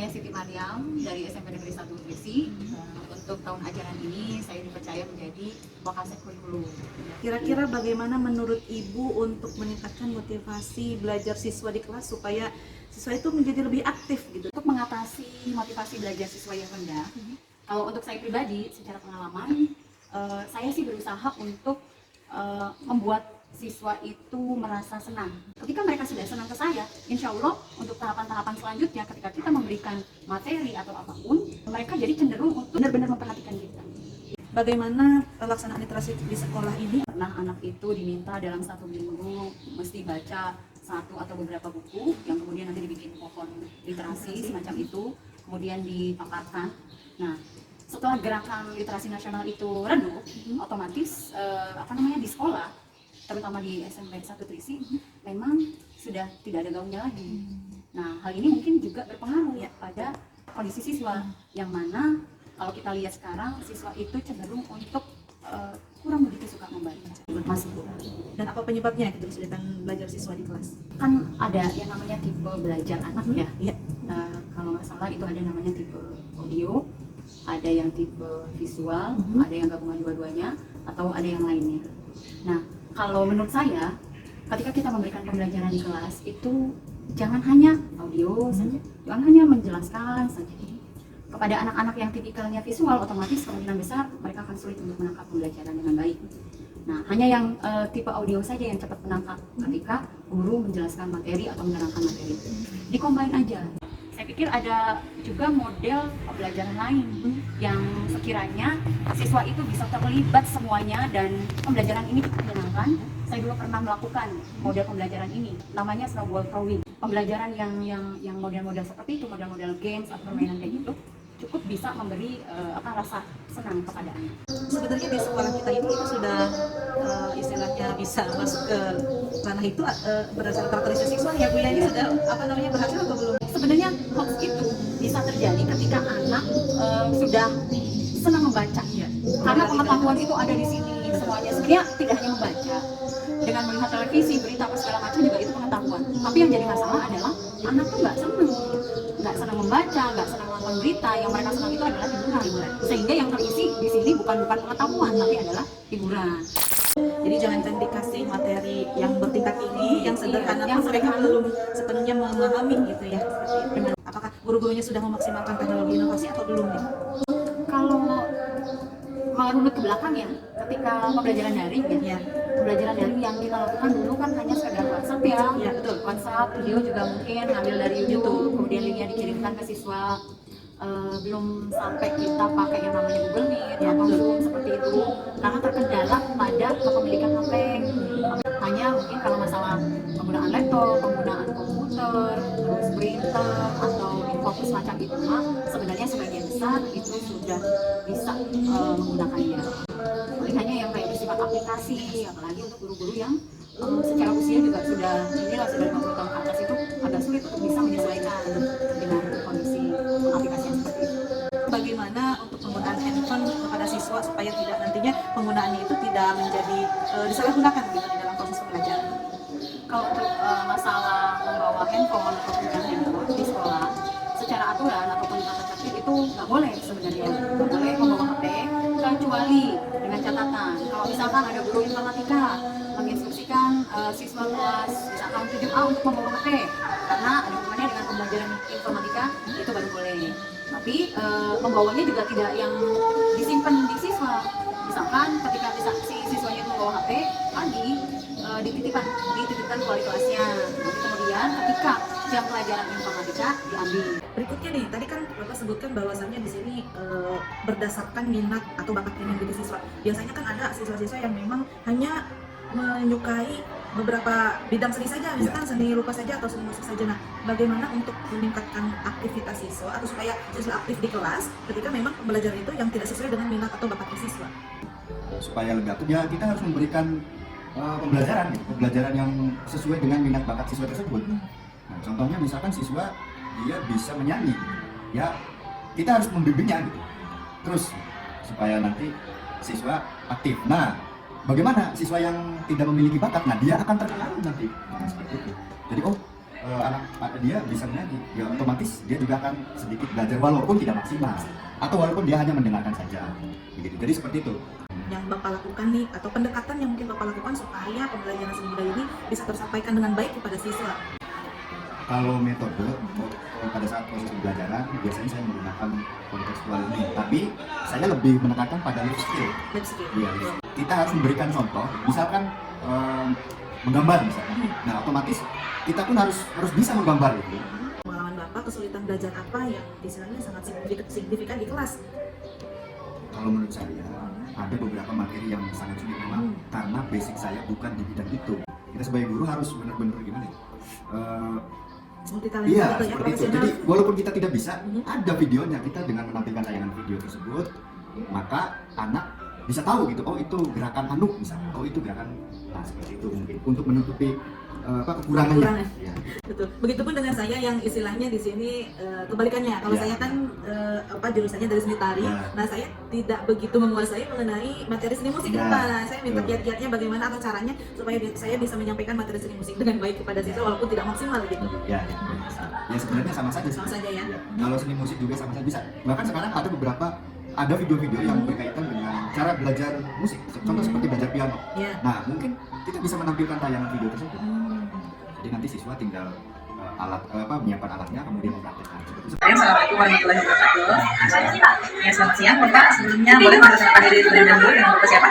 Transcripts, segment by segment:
Saya Siti Mariam dari SMP Negeri 1 Gresik. Untuk tahun ajaran ini saya dipercaya menjadi Wakasek Kurikulum. Kira-kira bagaimana menurut Ibu untuk meningkatkan motivasi belajar siswa di kelas supaya siswa itu menjadi lebih aktif gitu? Untuk mengatasi motivasi belajar siswa yang rendah, kalau untuk saya pribadi secara pengalaman, saya sih berusaha untuk membuat siswa itu merasa senang. Ketika mereka sudah senang ke saya, insya Allah untuk tahapan-tahapan selanjutnya ketika kita memberikan materi atau apapun, mereka jadi cenderung untuk benar-benar memperhatikan kita. Bagaimana pelaksanaan literasi di sekolah ini? Pernah anak itu diminta dalam 1 minggu mesti baca 1 atau beberapa buku yang kemudian nanti dibikin pohon literasi semacam itu, kemudian dipaparkan. Nah, setelah gerakan literasi nasional itu redup, otomatis di sekolah, terutama di SMP 1 Gresik, memang sudah tidak ada gaungnya lagi. Nah, hal ini mungkin juga berpengaruh pada kondisi siswa, yang mana kalau kita lihat sekarang siswa itu cenderung untuk kurang begitu suka membaca. Masih. Dan apa penyebabnya kesulitan belajar siswa di kelas? Kan ada yang namanya tipe belajar anak ya. Iya. Kalau nggak salah itu ada namanya tipe audio, ada yang tipe visual, ada yang gabungan dua-duanya, atau ada yang lainnya. Nah, kalau menurut saya, ketika kita memberikan pembelajaran di kelas itu jangan hanya audio saja, jangan hanya menjelaskan saja. Kepada anak-anak yang tipikalnya visual, otomatis kemungkinan besar mereka akan sulit untuk menangkap pembelajaran dengan baik. Nah, hanya yang tipe audio saja yang cepat menangkap ketika guru menjelaskan materi atau menerangkan materi. Dikombin aja. Saya pikir ada juga model pembelajaran lain yang sekiranya siswa itu bisa terlibat semuanya dan pembelajaran ini cukup menyenangkan. Saya dulu pernah melakukan model pembelajaran ini, namanya snowball throwing. Pembelajaran yang model-model seperti itu, model-model games atau permainan kayak gitu, cukup bisa memberi rasa senang kepada anak. Sebenarnya di sekolah kita ini sudah istilahnya bisa masuk ke ranah itu berdasarkan karakteristik siswa ya Bu ya, ini sudah berhasil atau belum? Sebenarnya hoax itu bisa terjadi ketika anak sudah senang membaca ya. Karena pengetahuan itu ada di sini semuanya. Sebenarnya tidak hanya membaca, dengan melihat televisi, berita apa segala macam juga itu pengetahuan. Tapi yang jadi masalah adalah anak tuh nggak senang membaca, nggak senang nonton berita. Yang mereka senang itu adalah hiburan. Sehingga yang terisi di sini bukan pengetahuan, tapi adalah hiburan. Jadi jangan dikasih materi yang bertingkat tinggi, yang sederhana, yang mereka belum sepenuhnya memahami gitu ya. Apakah guru-gurunya sudah memaksimalkan teknologi inovasi atau belum nih? Kalau merunut ke belakang ya, ketika pembelajaran daring ya, pembelajaran daring yang kita lakukan dulu kan hanya sekedar WhatsApp ya, betul. WhatsApp, video juga mungkin ambil dari YouTube, kemudian linknya dikirimkan ke siswa. Belum sampai kita pakai yang namanya Google Meet atau Zoom seperti itu, karena terkendala pada kepemilikan HP. Hanya mungkin kalau masalah penggunaan laptop, penggunaan komputer, terus printer atau infocus macam itu mah sebenarnya sebagian besar itu sudah bisa menggunakannya. Paling hanya yang kayak bersifat aplikasi, apalagi untuk guru-guru yang secara usia juga sudah 50 tahun ke atas, itu agak sulit untuk bisa menyesuaikan dengan kondisi aplikasi yang seperti itu. Bagaimana untuk penggunaan handphone kepada siswa supaya tidak nantinya penggunaannya itu tidak menjadi disalahgunakan gitu di dalam proses pembelajaran? Kalau untuk masalah membawa handphone atau penggunaan handphone di sekolah, secara aturan ataupun tata tertib itu nggak boleh sebenarnya. Nggak boleh membawa HP, kecuali dengan catatan. Kalau misalkan ada guru informatika menginstruksikan siswa kelas misalkan 7A untuk membawa HP karena ada hubungannya dengan pembelajaran informatika, itu baru boleh. Tapi membawanya juga tidak yang disimpan di siswa. Misalkan ketika si siswanya itu membawa HP pagi, dititipkan ke wali kelasnya. Nanti kemudian ketika jam pelajaran informatika diambil. Berikutnya nih, tadi kan Bapak sebutkan bahwasannya di sini berdasarkan minat atau bakat yang dimiliki siswa. Biasanya kan ada siswa-siswa yang memang hanya menyukai beberapa bidang seni saja, misalkan seni rupa saja atau seni musik saja. Nah, bagaimana untuk meningkatkan aktivitas siswa atau supaya siswa aktif di kelas ketika memang pembelajaran itu yang tidak sesuai dengan minat atau bakat siswa? Supaya lebih aktif ya kita harus memberikan pembelajaran yang sesuai dengan minat bakat siswa tersebut. Nah, contohnya misalkan siswa dia bisa menyanyi, ya kita harus membimbingnya gitu. Terus supaya nanti siswa aktif. Nah, bagaimana siswa yang tidak memiliki bakat? Nah, dia akan terpengaruh nanti. Nah, seperti itu. Jadi dia bisa menyanyi, ya otomatis dia juga akan sedikit belajar walaupun tidak maksimal atau walaupun dia hanya mendengarkan saja. Begitu. Jadi seperti itu. Yang Bapak lakukan nih, atau pendekatan yang mungkin Bapak lakukan supaya pembelajaran seni budaya ini bisa tersampaikan dengan baik kepada siswa? Kalau metode pada saat proses pembelajaran biasanya saya menggunakan kontekstual ini, tapi saya lebih menekankan pada life skill. Life skill. Iya, kita harus memberikan contoh, misalkan menggambar misalkan. Nah, otomatis kita pun harus bisa menggambar itu. Pengalaman Bapak, kesulitan belajar apa yang istilahnya sangat signifikan di kelas? Kalau menurut saya ada beberapa materi yang sangat sulit memang karena basic saya bukan di bidang itu. Kita sebagai guru harus benar-benar gimana ya? Multitalenta Iya, gitu ya, seperti itu. profesional. Jadi walaupun kita tidak bisa, ada videonya, kita dengan menampilkan tayangan video tersebut, maka anak bisa tahu gitu, oh itu gerakan handuk misalnya, oh itu gerakan, nah seperti itu mungkin untuk menutupi kekurangannya. Ya. Betul. Begitupun dengan saya yang istilahnya di sini kebalikannya. Kalau Ya. saya kan jurusannya dari seni tari. Ya. Nah, saya tidak begitu menguasai mengenai materi seni musik. Ya. Nah, saya minta Betul. kiat-kiatnya bagaimana atau caranya supaya saya bisa menyampaikan materi seni musik dengan baik kepada siswa walaupun tidak maksimal gitu. Ya, ya sebenarnya sama saja. Sama saja ya. Kalau seni musik juga sama saja bisa. Bahkan sekarang ada video-video yang berkaitan dengan cara belajar musik. Contoh seperti belajar piano. Ya. Nah, mungkin kita bisa menampilkan tayangan video tersebut. Jadi nanti siswa tinggal menyiapkan alatnya kemudian mempraktekkan. Assalamualaikum warahmatullahi wabarakatuh. Ya, selamat siang Bapak. Sebelumnya boleh memperkenalkan diri terlebih dahulu dengan Bapak siapa?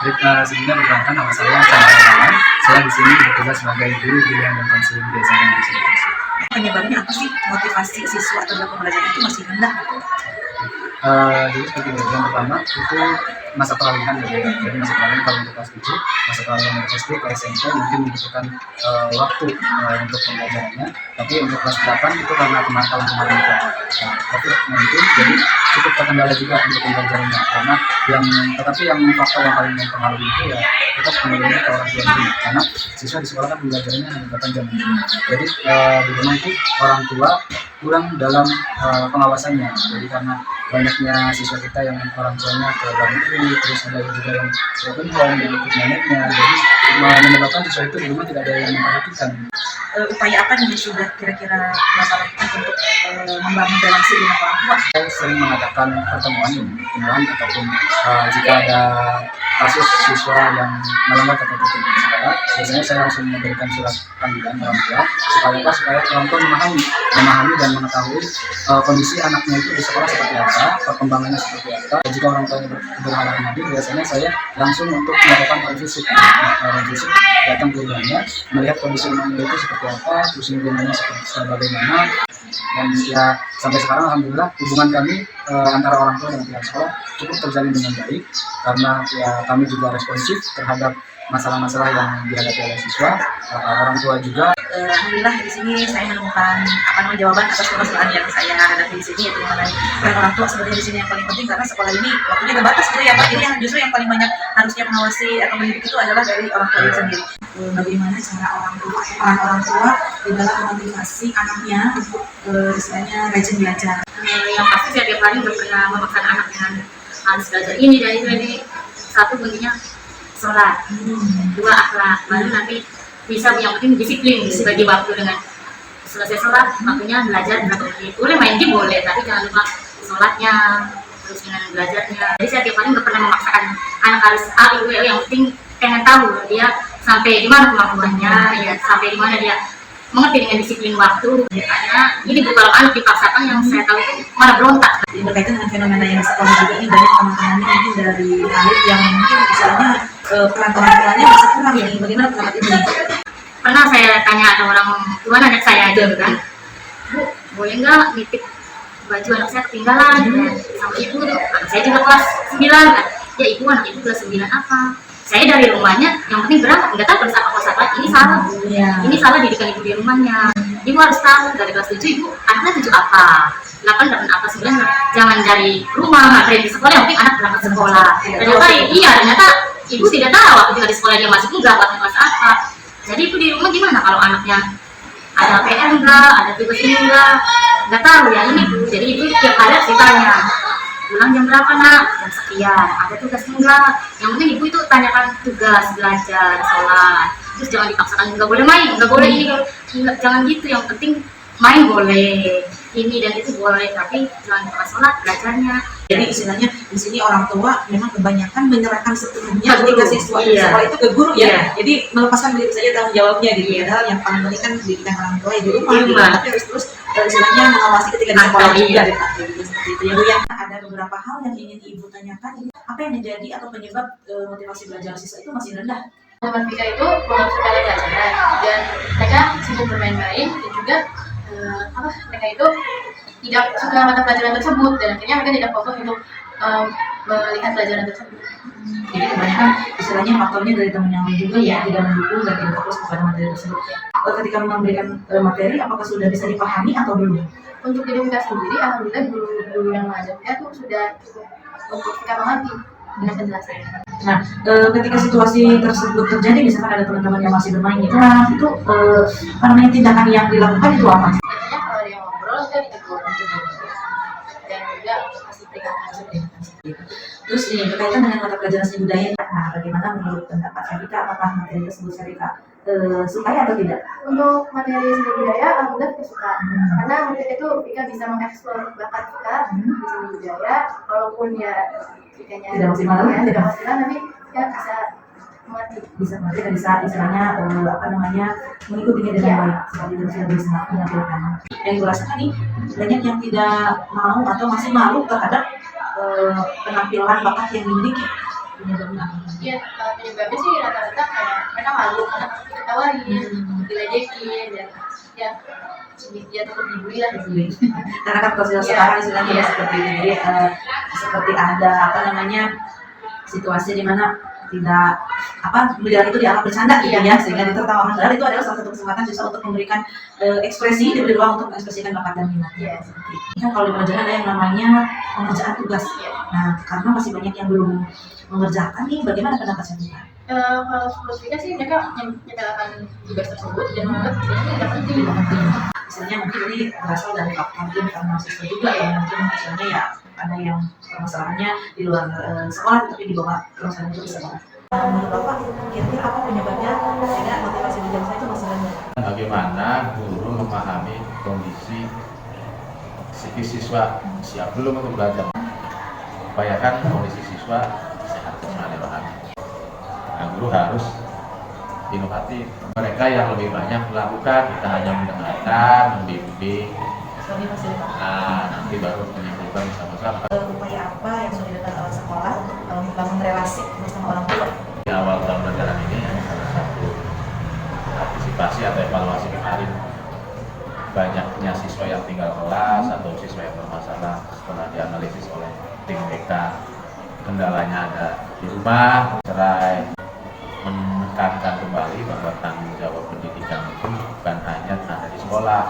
Baik, sebelumnya perkenalkan nama saya Chandra. Saya di sini bertugas sebagai guru pilihan dan konseling desa dan disabilitas. Penyebabnya apa sih motivasi siswa atau dalam pembelajaran itu masih rendah? Jadi seperti yang pertama itu masa peralihan ya. Jadi masa peralihan kalau untuk kelas 7, masa peralihan dari SD ke SMP mungkin membutuhkan waktu untuk pembelajarannya. Tapi untuk kelas 8 itu karena tahun kemarin itu COVID-19, jadi cukup terkendala juga untuk pembelajarannya. Karena yang faktor yang paling mempengaruhi itu ya tetap kembalinya ke orang tua sendiri. Karena siswa di sekolah kan pembelajarannya hanya 8 jam. Jadi di rumah itu orang tua kurang dalam pengawasannya. Jadi karena banyaknya siswa kita yang orang tuanya ke luar negeri, terus ada juga yang broken home, yang ikut neneknya, jadi menyebabkan siswa itu di rumah tidak ada yang memperhatikan. Upaya apa yang sudah kira-kira Bapak lakukan untuk membangun relasi dengan orang tua? Saya sering mengadakan pertemuan ataupun jika ada kasus siswa yang melanggar tata tertib di sekolah, biasanya saya langsung memberikan surat panggilan orang tua supaya orang tua memahami dan mengetahui kondisi anaknya itu di sekolah seperti apa, perkembangannya seperti apa. Jika orang tuanya berhalangan hadir, biasanya saya langsung untuk melakukan revisi datang ke rumahnya, melihat kondisi rumahnya itu seperti apa, terus lingkungannya seperti bagaimana. Dan ya sampai sekarang alhamdulillah hubungan kami antara orang tua dan pihak sekolah cukup terjalin dengan baik, karena ya kami juga responsif terhadap masalah-masalah yang dihadapi oleh siswa, orang tua juga. Alhamdulillah di sini saya menemukan jawaban atas permasalahan yang saya hadapi di sini, yaitu mengenai peran orang tua sebenarnya di sini yang paling penting, karena sekolah ini waktunya terbatas gitu ya Pak. Jadi yang justru yang paling banyak harusnya mengawasi atau mendidik itu adalah dari orang tua itu sendiri. Bagaimana cara orang tua di dalam memotivasi anaknya untuk istilahnya rajin belajar? Yang pasti saya tiap hari berpernah memaksakan anak dengan harus belajar ini dan itu. Jadi satu kuncinya sholat, dua akhlak, baru nanti bisa, yang penting disiplin bagi waktu. Dengan selesai sholat waktunya belajar berapa menit, boleh main game boleh, tapi jangan lupa sholatnya terus dengan belajarnya. Jadi saya tiap hari nggak pernah memaksakan anak harus A, I, U, E, yang penting pengen tahu dia sampai di mana kemampuannya, ya sampai di mana dia mengerti dengan disiplin waktu. Karena ini kalau anak dipaksakan, yang saya tahu itu malah berontak. Berkaitan dengan fenomena yang sekolah juga ini, banyak teman-temannya mungkin dari Alif yang mungkin misalnya peran orang tuanya masih kurang ya. Bagaimana pendapat ini? Pernah saya tanya ada orang tua anak saya aja kan, Bu, boleh nggak nitip baju anak saya ketinggalan sama ibu tuh, anak saya juga kelas 9 kan. Ya ibu, anak ibu kelas 9 apa? Saya dari rumahnya yang penting berangkat, nggak tahu kelas apa ini salah. Ini salah didikan ibu di rumahnya. Ibu harus tahu dari kelas 7 ibu anaknya 7 apa, 8 apa, 9. Jangan dari rumah ngapain di sekolah, yang penting anak berangkat sekolah. Ternyata ibu tidak tahu ketika di sekolah dia masuk berangkat kelas apa. Jadi ibu di rumah gimana kalau anaknya ada PR enggak, ada tugas ini enggak tahu ya ini Bu. Jadi ibu tiap hari harus ditanya, pulang jam berapa nak? Jam sekian. Ada tugas enggak? Yang penting ibu itu tanyakan tugas, belajar, sholat. terus jangan dipaksakan, nggak boleh main, nggak boleh ini, jangan gitu. Yang penting main boleh, ini dan itu boleh, tapi jangan lupa sholat belajarnya. Jadi istilahnya di sini orang tua memang kebanyakan menyerahkan sepenuhnya Ke guru. ketika siswa di Iya. sekolah itu ke guru ya. Iya. Jadi melepaskan begitu saja tanggung jawabnya gitu. Padahal yang paling penting kan pendidikan orang tua ya di rumah. Di Gitu. rumah. Tapi harus terus istilahnya mengawasi ketika di sekolah Iya. juga gitu, seperti itu ya Bu ya. Ada beberapa hal yang ingin Ibu tanyakan. Apa yang menjadi atau penyebab motivasi belajar siswa itu masih rendah? Teman Vika itu fokus pada pelajaran dan mereka sibuk bermain-main, dan juga mereka itu tidak suka mata pelajaran tersebut, dan akhirnya mereka tidak fokus untuk melihat pelajaran tersebut. Jadi kebanyakan istilahnya faktornya dari teman yang lain juga ya, tidak mendukung dan tidak fokus kepada materi tersebut. Ketika memberikan materi, apakah sudah bisa dipahami atau belum? Untuk diri kita sendiri, alhamdulillah guru-guru yang mengajar kita tuh sudah cukup untuk kita mengerti dengan penjelasannya. Nah, ketika situasi tersebut terjadi, misalkan ada teman-teman yang masih bermain di kelas, itu apa namanya tindakan yang dilakukan itu apa? Biasanya kalau ada yang ngobrol, kita ditegur, dan juga kasih peringatan. Terus ini berkaitan dengan mata pelajaran seni budaya. Nah, bagaimana menurut pendapat Syarika, apakah materi tersebut Syarika sukai atau tidak? Untuk materi seni budaya, alhamdulillah kita suka. Karena materi itu kita bisa mengeksplor bakat kita di seni budaya, walaupun ya Vikanya Tidak maksimal. ya, tidak maksimal, tapi ya bisa mengerti. Bisa berarti kan bisa istilahnya apa namanya mengikutinya dengan baik seperti itu sudah bisa menampilkan. Yang gue rasakan nih banyak yang tidak mau atau masih malu terhadap penampilan bakat yang dimiliki. Penyebabnya apa? Iya, penyebabnya sih rata-rata kayak mereka malu karena diketawain, diledekin, dan ya tetap dibully lah. Karena kan kalau sekarang istilahnya ya seperti ini, jadi seperti ada apa namanya situasi di mana tidak berjalan itu dianggap bercanda gitu ya, sehingga ditertawakan. Padahal itu adalah salah satu kesempatan siswa untuk memberikan ekspresi, diberi ruang untuk mengekspresikan bakat dan minat. Iya. Seperti itu. Kan kalau di pelajaran ada yang namanya pengerjaan tugas. Nah, karena masih banyak yang belum mengerjakan nih, bagaimana pendapat saya? Kalau menurut Vika sih mereka menyepelekan tugas tersebut dan menganggap ini tidak penting. Misalnya mungkin ini berasal dari faktor karena mahasiswa juga ya, mungkin misalnya ya ada yang permasalahannya di luar sekolah tapi dibawa permasalahan itu ke sekolah. Menurut Bapak, kira-kira apa penyebabnya sehingga motivasi belajar saya itu masih rendah? Bagaimana guru memahami kondisi psikis siswa siap belum untuk belajar, upayakan kondisi siswa sehat sekali rohani. Nah, guru harus inovatif. Mereka yang lebih banyak melakukan, kita hanya mendengarkan, membimbing. Sebagai fasilitas. Nah, nanti baru menyimpulkan sama-sama. Upaya apa yang sudah dilakukan oleh sekolah untuk membangun relasi bersama orang tua? Di awal tahun pelajaran ini salah satu antisipasi atau evaluasi kemarin, banyaknya siswa yang tinggal kelas atau siswa yang bermasalah setelah dianalisis oleh tim BK. Kendalanya ada di rumah, cerai, menekankan kembali bahwa tanggung jawab pendidikan itu bukan hanya ada di sekolah,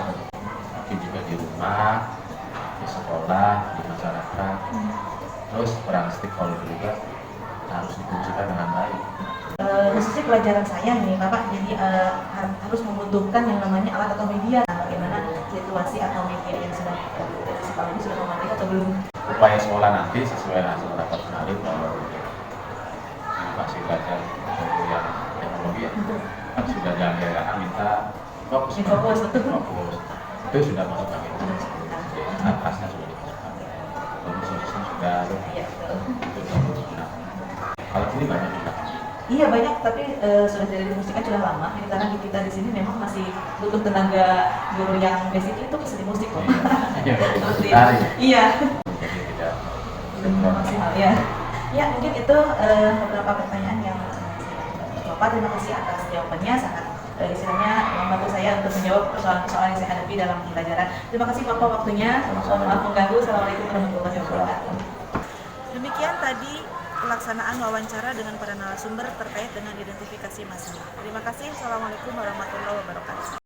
tapi juga di rumah, di sekolah, di masyarakat. Terus peran stakeholder juga harus difungsikan dengan baik. Khususnya pelajaran saya nih Bapak, jadi harus membutuhkan yang namanya alat atau media. Bagaimana situasi atau media yang sudah sekolah ini sudah memadai atau belum? Upaya sekolah nanti sesuai hasil rapat kemarin bahwa inovasi belajar untuk yang teknologi ya, kan sudah jangan minta fokus, itu sudah masuk bagian atasnya sudah dimasukkan, khususnya sudah kalau ini banyak juga. Iya banyak, tapi sudah dari musiknya sudah lama. Ini karena kita di sini memang masih butuh tenaga guru yang basic itu kesini musik kok. Iya, Seperti itu. menarik. Iya. Jadi tidak Maksimal ya. Ya mungkin itu beberapa pertanyaan yang Bapak, terima kasih atas jawabannya, sangat istilahnya membantu saya untuk menjawab persoalan-persoalan yang saya hadapi dalam pembelajaran. Terima kasih Bapak waktunya. Mohon maaf mengganggu. Assalamualaikum warahmatullahi wabarakatuh. Demikian tadi pelaksanaan wawancara dengan para narasumber terkait dengan identifikasi masalah. Terima kasih. Assalamualaikum warahmatullahi wabarakatuh.